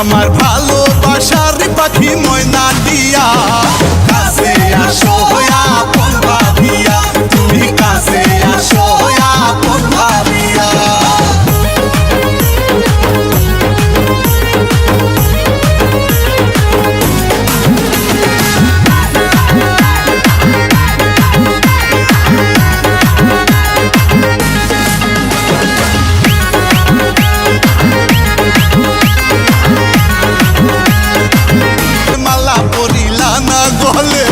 আমার ভালোবাসার পাখি ময়না দিয়া কাছে আসো আপন ভাবিয়া, তুমি কাছে আসো আপন ভাবিয়া। মালা পরিলা না গলে,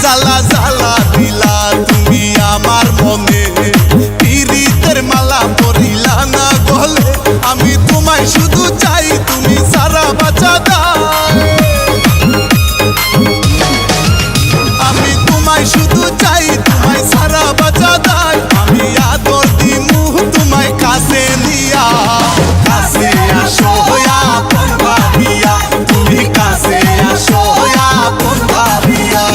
জ্বালা জ্বালা দিলা তুমি আমার মনে, পিরিতের মালা পরিলা না গলে, আমি তোমায় শুধু চাই তুমি সারা বাঁচা দাও, আমি তোমায় শুধু চাই তোমায় সারা বাঁচা দাও, আমি আদর দিমু তোমায় কাছে নিয়া, কাছে আসো আপন ভাবিয়া, তুমি কাছে আসো আপন ভাবিয়া।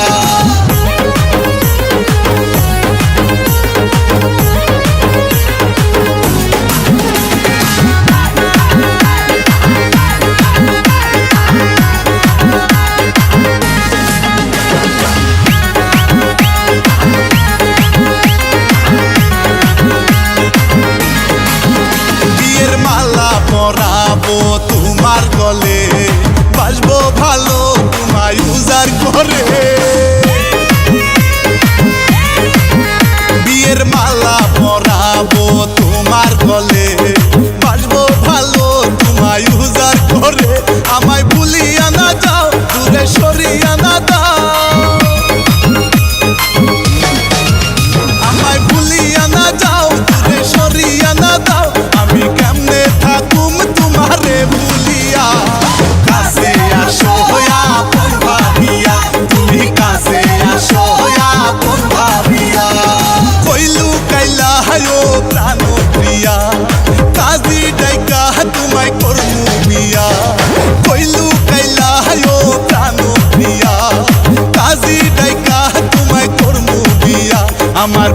বিয়ের মালা পরাবো তোমার গলে, বাসবো ভালো তোমায় উজাড় করে, বিয়ের মালা পরাবো তোমার গলে, বাসবো ভালো তোমায় উজাড় করে, আমায় ভুলিয়া না যাও দূরে সরিয়া না দাও, আমায় ভুলিয়া না যাও দূরে সরিয়া না দাও, আমি কেমনে থাকুম তোমারে ভুলিয়া, কাছে আসো আপন ভাবিয়া, তুমি কাছে আসো আপন ভাবিয়া। কইলু কাইলা হায়ো প্রাণ প্রিয়া, কাজী ডাইকা তোমায় করমু বিয়া, কইলু কাইলা হায়ো প্রাণ প্রিয়া, কাজী ডাইকা তোমায় করমু বিয়া। আমার